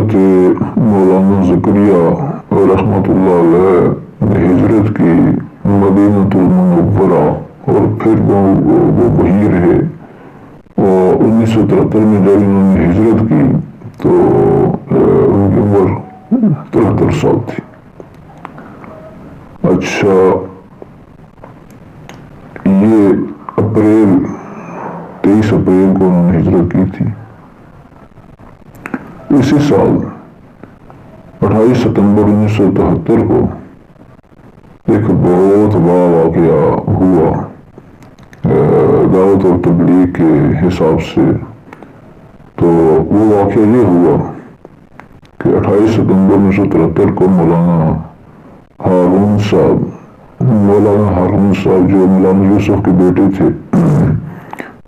حضرت مولانا زکریا رحمۃ اللہ علیہ نے ہجرت کی مدینہ المنورہ، اور پھر وہ وہیں رہے، اور 1973 میں جب انہوں نے ہجرت کی تو ان کی عمر 73 سال تھی۔ اچھا، یہ 23 اپریل کو انہوں نے ہجرت کی تھی۔ اسی سال 28 ستمبر 1973 کو ایک بہت بڑا واقعہ ہوا دعوت اور تبلیغ کے حساب سے۔ تو وہ واقعہ یہ ہوا کہ 28 ستمبر 1973 کو مولانا ہارون صاحب جو مولانا یوسف کے بیٹے تھے،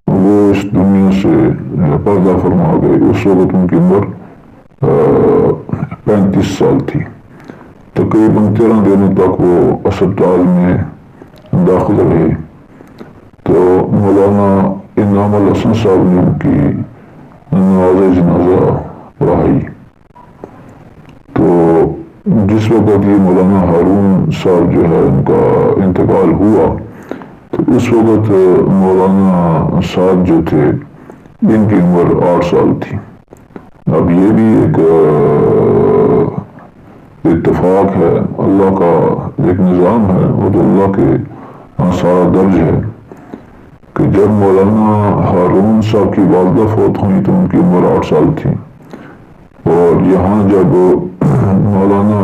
وہ اس دنیا سے پردہ فرما گئے۔ اس وقت ان کی عمر 35 سال تھی۔ تقریباً 13 دنوں تک وہ اسپتال میں داخل رہے۔ تو مولانا انعام الحسن صاحب نے ان کی نماز جنازہ پڑھائی۔ تو جس وقت یہ مولانا ہارون صاحب جو ہے ان کا انتقال ہوا، تو اس وقت مولانا صاحب جو تھے ان کی عمر 8 سال تھی۔ اب یہ بھی ایک اتفاق ہے، اللہ کا ایک نظام ہے، وہ تو اللہ کے سارا درج ہے کہ جب مولانا ہارون صاحب کی والدہ فوت ہوئی تو ان کی عمر 8 سال تھی، اور یہاں جب مولانا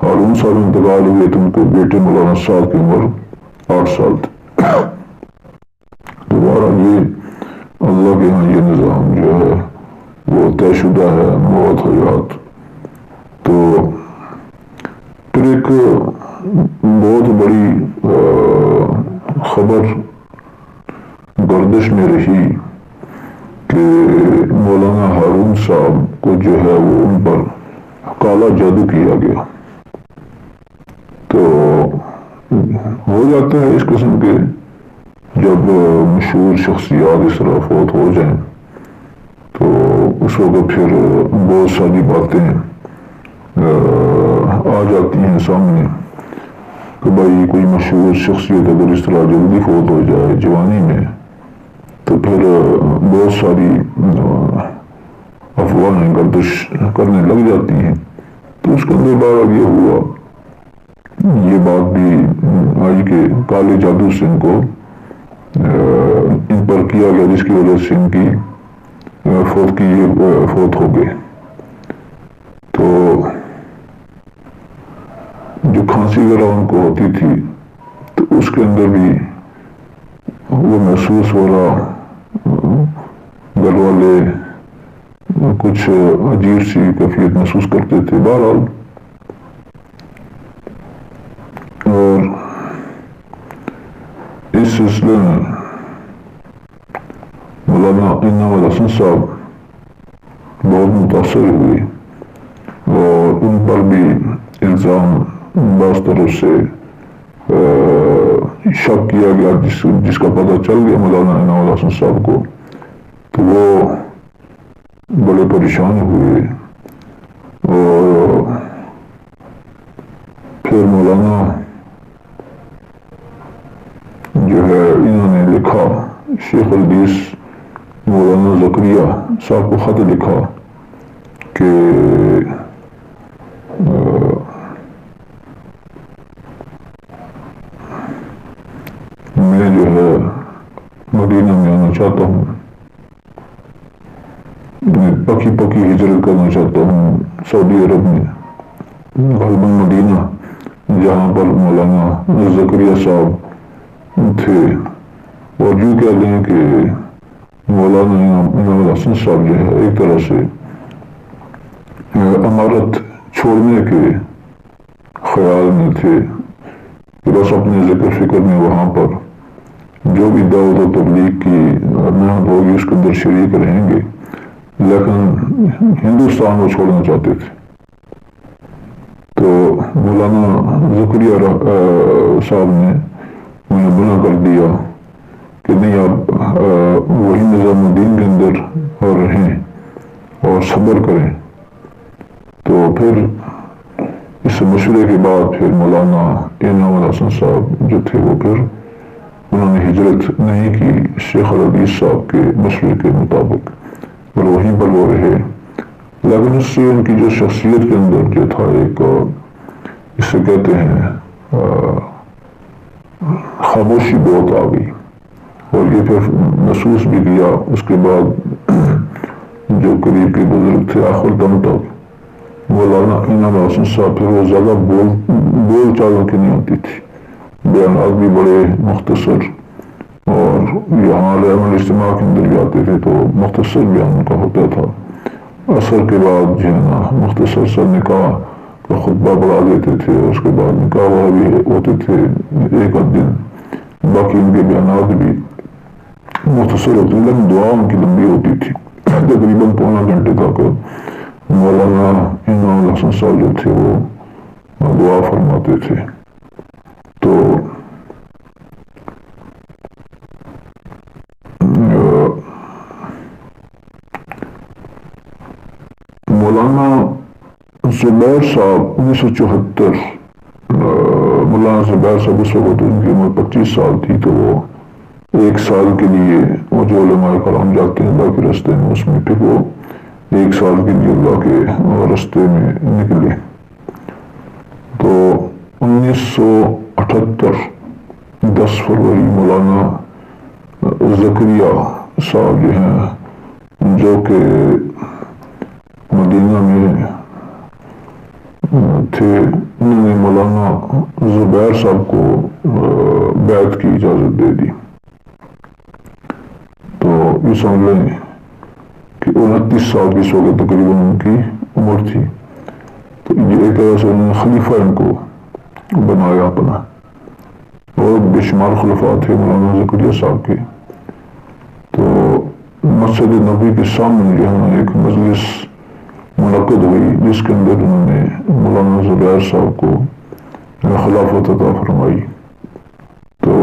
ہارون صاحب انتقال ہوئے تو ان کے بیٹے مولانا صاحب کی عمر 8 سال تھی۔ دوبارہ یہ اللہ کے یہاں یہ نظام جو ہے وہ طے شدہ ہے، موت حیات۔ تو پھر ایک بہت بڑی خبر گردش میں رہی کہ مولانا ہارون صاحب کو جو ہے وہ ان پر کالا جادو کیا گیا۔ تو ہو جاتا ہے اس قسم کے، جب مشہور شخصیات اس طرح فوت ہو جائیں تو اس وقت پھر بہت ساری باتیں آ جاتی ہیں سامنے کہ بھائی کوئی مشہور شخصیت اگر اس طرح جلدی فوت ہو جائے جوانی میں تو پھر بہت ساری افواہیں گردش کرنے لگ جاتی ہیں۔ تو اس کے اندر بار یہ ہوا، یہ بات بھی آئی کہ کالے جادو سے ان کو ان پر کیا گیا، جس کی وجہ سے ان کی فوت ہو گئے۔ تو جو کھانسی وغیرہ ان کو ہوتی تھی تو اس کے اندر بھی وہ محسوس ہو رہا، گھر والے کچھ عجیب سی کیفیت محسوس کرتے تھے۔ بہرحال اور اس سلسلے میں مولانا انعام الحسن صاحب بہت متاثر ہوئے، اور ان پر بھی الزام بعض طرف سے شک کیا گیا، جس کا پتہ چل گیا مولانا انعام الحسن صاحب کو تو وہ بڑے پریشان ہوئے۔ اور پھر مولانا جو ہے انہوں نے لکھا، شیخ الحدیث مولانا زکریا صاحب کو خط لکھا کہ میں جو ہے مدینہ میں آنا چاہتا ہوں، میں پکی ہجرت کرنا چاہتا ہوں سعودی عرب میں، غالباً مدینہ، جہاں پر مولانا زکریا صاحب تھے۔ اور یوں کہہ لیں کہ مولانا انعام الحسن صاحب جو ہے ایک طرح سے امارت چھوڑنے کے خیال میں تھے کہ بس اپنے ذکر فکر میں وہاں پر جو بھی دعوت و تبلیغ کی محنت ہوگی اس کے اندر شریک رہیں گے، لیکن ہندوستان کو چھوڑنا چاہتے تھے۔ تو مولانا زکریا صاحب نے انہیں منع کر دیا کہ نہیں، آپ وہی نظام الدین کے اندر رہیں اور صبر کریں، تو پھر اس مشورے کے بعد پھر مولانا انعام الحسن صاحب جو تھے وہ پھر انہوں نے ہجرت نہیں کی شیخ الحدیث صاحب کے مشورے کے مطابق، اور وہیں پر وہ رہے، لیکن اس سے ان کی جو شخصیت کے اندر جو تھا ایک اسے کہتے ہیں خاموشی بہت آ گئی، اور یہ پھر محسوس بھی کیا اس کے بعد جو قریب کے بزرگ تھے آخر دم تک مولانا انعام الحسن صاحب پھر وہ زیادہ بول چالوں کی نہیں ہوتی تھی، بیانات بھی بڑے مختصر، اور یہاں رحم الاجتماع کے اندر بھی آتے تھے تو مختصر بیان کا ہوتا تھا، عصر کے بعد جو ہے نا مختصر سا نکاح کا خطبہ پڑھا دیتے تھے، اس کے بعد نکاح وغیرہ بھی ہوتے تھے ایک آدھ دن، باقی ان کے بیانات بھی مختصر ہوتے تھے لیکن دعا ان کی لمبی ہوتی تھی، تقریباً پونا گھنٹے تک مولانا انعام الحسن صاحب جو تھے وہ دعا فرماتے تھے۔ تو مولانا زبیر صاحب 1974 مولانا زبیر صاحب اس وقت ان کی عمر 25 سال تھی، تو وہ ایک سال کے لیے وہ جو علماء کرام جاتے ہیں اللہ کے راستے میں، اس میں پھر وہ ایک سال کے لیے اللہ کے راستے میں نکلے۔ تو 1978 10 فروری مولانا زکریا صاحب جو ہیں جو کہ مدینہ میں تھے، انہوں نے مولانا زبیر صاحب کو بیعت کی اجازت دے دی۔ تو یہ سمجھ لیں کہ 29 سال کی اس وقت تقریباً ان کی عمر تھی، تو یہ ایک طرح سے انہوں نے خلیفہ ان کو بنایا اپنا، اور بے شمار خلفاء تھے مولانا زکریا صاحب کے۔ تو مسجد نبوی کے سامنے جو ہے ایک مجلس منعقد ہوئی جس کے اندر انہوں نے مولانا زبیر صاحب کو خلافت عطا فرمائی۔ تو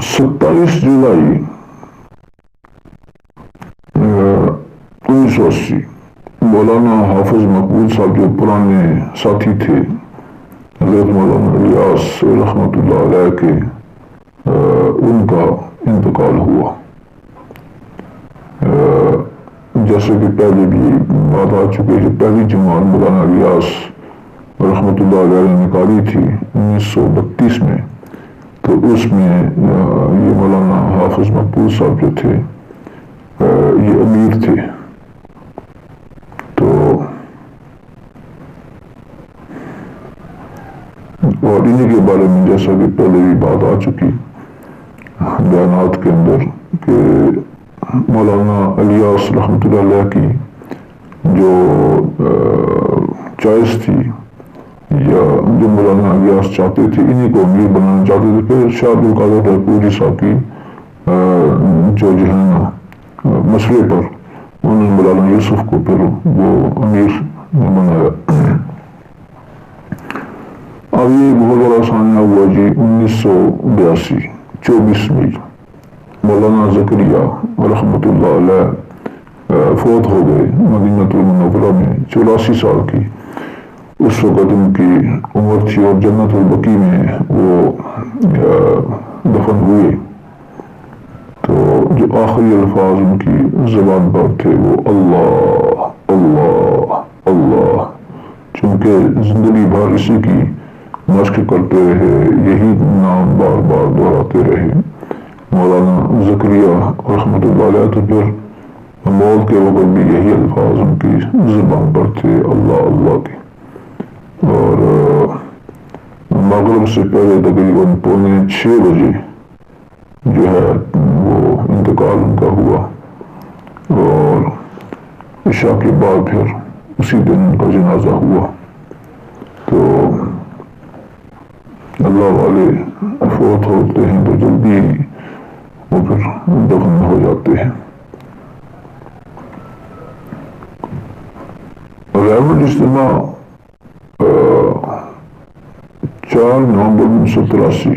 27 جولائی 1980 مولانا حافظ مقبول صاحب جو پرانے ساتھی تھے حضرت مولانا الیاس رحمۃ اللہ علیہ کے، ان کا انتقال ہوا۔ جیسے کہ پہلے بھی بات آ چکی ہے، پہلی جماعت مولانا الیاس رحمۃ اللہ علیہ نے نکالی تھی 1932 میں، تو اس میں یہ مولانا حافظ مقبول صاحب جو تھے یہ امیر تھے۔ تو اور انہیں کے بارے میں جیسا کہ پہلے بھی بات آ چکی بیانات کے اندر کہ مولانا الیاس رحمۃ اللہ علیہ کی جو چوائس تھی یا جو مولانا الیاس چاہتے تھے، انہیں کو امیر بنانا چاہتے تھے، پھر شاہ عبد القادر پوری صاحب کی جو ہے نا مشورے پر انہوں نے مولانا یوسف کو پھر وہ امیر بنایا۔ اب یہ بہت بڑا سانحہ ہوا جی 1982 24 مئی مولانا زکریا رحمۃ اللہ علیہ فوت ہو گئے مدینہ المنورہ میں 84 سال کی اس وقت ان کی عمر تھی، اور جنت البقیع میں وہ دفن ہوئے۔ تو جو آخری الفاظ ان کی زبان پر تھے وہ اللہ اللہ اللہ، چونکہ زندگی بھر اسی کی مشق کرتے رہے، یہی نام بار بار دہراتے رہے مولانا زکریا رحمۃ اللہ علیہ، تو پھر موت کے وقت بھی یہی الفاظ ان کی زبان پر تھے اللہ اللہ کے۔ اور مغرب سے پہلے تقریباً 5:45 بجے جو ہے وہ انتقال ان کا ہوا، اور عشاء کے بعد پھر اسی دن ان کا جنازہ ہوا۔ تو اللہ والے فوت ہوتے ہیں تو جلدی وہ پھر دفن ہو جاتے ہیں۔ رحمت اجتماع 4 نومبر 1983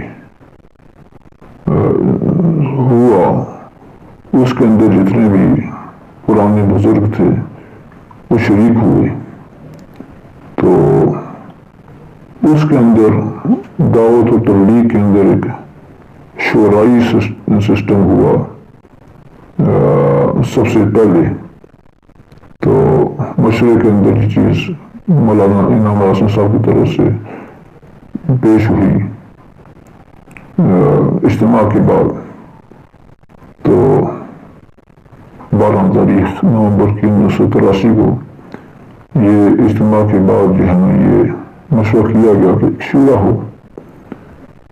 ہوا، اس کے اندر جتنے بھی پرانے بزرگ تھے وہ شریک ہوئے، تو اس کے اندر دعوت و تبلیغ کے اندر ایک شورائی سسٹم ہوا سب سے پہلے۔ تو مشورے کے اندر یہ چیز مولانا انعام الحسن صاحب کی طرف سے پیش ہوئی اجتماع کے بعد۔ تو 12 تاریخ نومبر کی 1983 کو یہ اجتماع کے بعد جو ہے نا یہ مشورہ کیا گیا کہ شورا ہو۔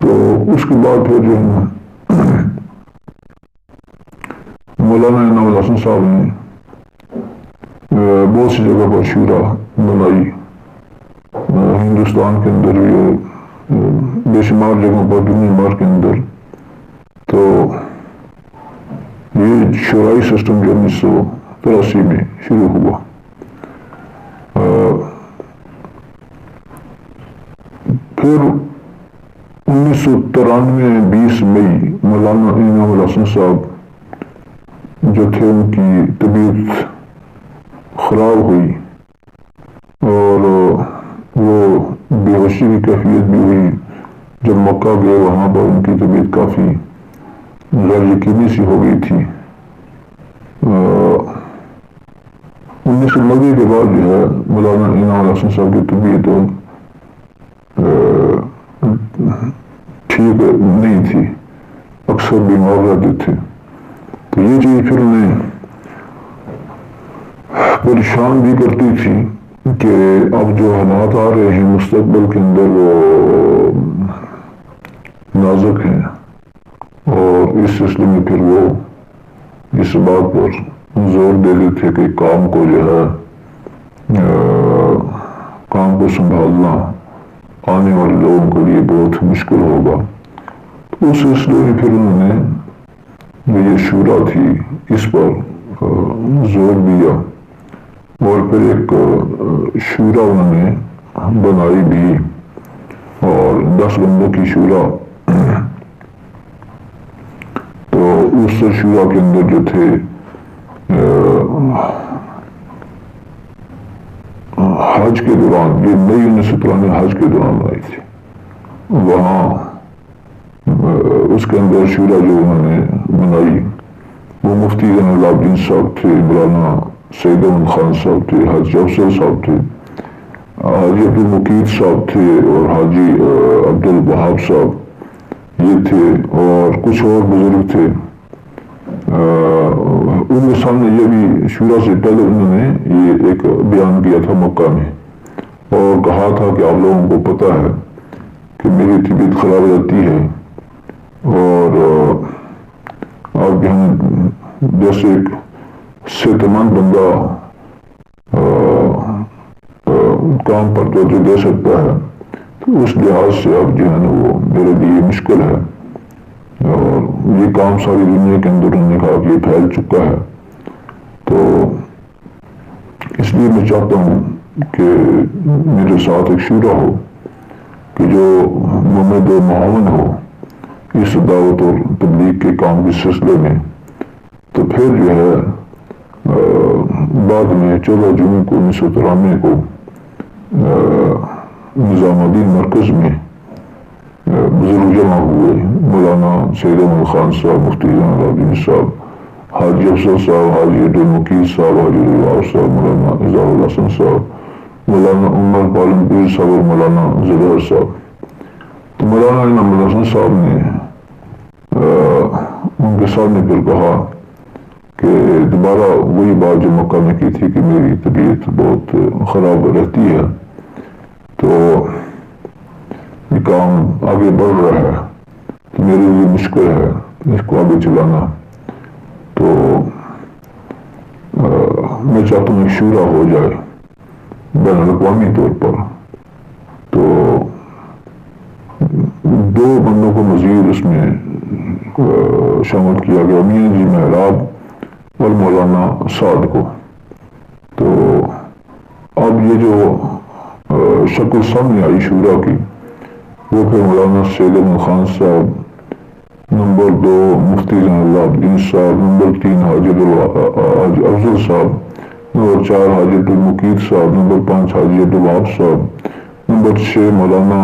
تو اس کے بعد پھر جو ہے نا مولانا انعام الحسن صاحب نے بہت سی جگہ پر شورا بنائی، ہندوستان کے اندر بھی اور بے شمار جگہوں پر دنیا بھر کے اندر۔ تو یہ شورائی سسٹم جو 1983 میں شروع ہوا۔ پھر 1993 20 مئی مولانا انعام الحسن صاحب جو تھے ان کی طبیعت خراب ہوئی اور وہ بے ہوشی کی کیفیت بھی ہوئی۔ جب مکہ گئے وہاں پر ان کی طبیعت کافی غیر یقینی سی ہو گئی تھی۔ 1990 کے بعد جو ہے مولانا انعام الحسن صاحب کی طبیعت ٹھیک نہیں تھی، اکثر بیمار رہتے تھے۔ تو یہ چیز پھر انہیں پریشان بھی کرتی تھی کہ اب جو حالات آ رہے ہیں مستقبل کے اندر وہ نازک ہیں، اور اس سلسلے میں پھر وہ اس بات پر زور دیتے تھے کہ کام کو جو ہے کام کو سنبھالنا آنے والے لوگوں کے لیے بہت مشکل ہوگا۔ تو اس سلسلے میں پھر انہوں نے جو یہ شورا تھی اس پر زور دیا، اور پھر ایک شورا انہوں نے بنائی بھی، اور 10 بندوں کی شورا۔ تو اس شورا کے اندر جو تھے حج کے دوران، یہ مئی 1993 حج کے دوران بنائی تھی، وہاں اس کے اندر شورا جو انہوں نے بنائی وہ مفتی زین العابدین صاحب تھے، مولانا سید احمد خان صاحب تھے، حاجی افضل صاحب تھے، حاجی عبدالمقید صاحب تھے، اور حاجی عبدالوہاب صاحب یہ تھے، اور کچھ اور بزرگ تھے۔ ان کے سامنے یہ بھی شورا سے پہلے انہوں نے یہ ایک بیان کیا تھا مکہ میں، اور کہا تھا کہ آپ لوگوں کو پتہ ہے کہ میری طبیعت خراب رہتی ہے، اور آپ جیسے ایک صحت مند بندہ کام پر توجہ دے سکتا ہے، تو اس لحاظ سے اب جو ہے نا وہ میرے لیے مشکل ہے، اور یہ کام ساری دنیا کے اندر انہوں نے کہا کہ یہ پھیل چکا ہے۔ تو اس لیے میں چاہتا ہوں کہ میرے ساتھ ایک شورا ہو کہ جو ممد و معاون ہو اس دعوت اور تبلیغ کے کام کے سلسلے میں۔ تو پھر جو ہے بعد میں 14 جون کو 1993 کو نظام الدین مرکز میں بزرگ جمع ہوئے، مولانا سید احمد خان صاحب، مفتی زین العابدین صاحب، حاجی افضل صاحب، حاجی عبدالمقید صاحب، حاجی عبدالوہاب صاحب، مولانا اظہار الحسن صاحب، مولانا عمر پالن پیر صاحب، اور مولانا زبیر صاحب۔ تو مولانا انعام الحسن صاحب نے ان کے سامنے پھر کہا کہ دوبارہ وہی بات جو مکہ میں کی تھی کہ میری طبیعت بہت خراب رہتی ہے، تو یہ کام آگے بڑھ رہا ہے، تو میرے لیے مشکل ہے اس کو آگے چلانا۔ تو میں چاہتا ہوں ایک شورا ہو جائے بین الاقوامی طور پر۔ تو 2 بندوں کو مزید اس میں شامل کیا گیا، میاں جی محراب اور مولانا سعد کو۔ تو اب یہ جو شکل سامنے آئی شورا کی، وہ پھر مولانا سید احمد خان صاحب نمبر 2 مفتی جناب الدین صاحب، نمبر 3 حاجی افضل صاحب، نمبر 4 حاجی عبدالمقید صاحب، نمبر 5 حاجی عبدالوہاب صاحب، نمبر 6 مولانا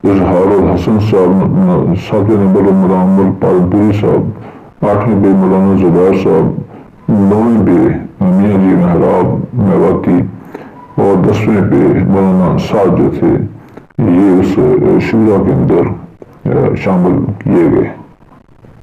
اظہار الحسن صاحب، 7 نمبر مولانا پالپوری صاحب، 8ویں پہ مولانا زبیر صاحب، 9ویں پہ میاں جی محراب میواتی، اور 10ویں پہ مولانا سعد جو تھے، یہ اس شورا کے اندر شامل کیے گئے۔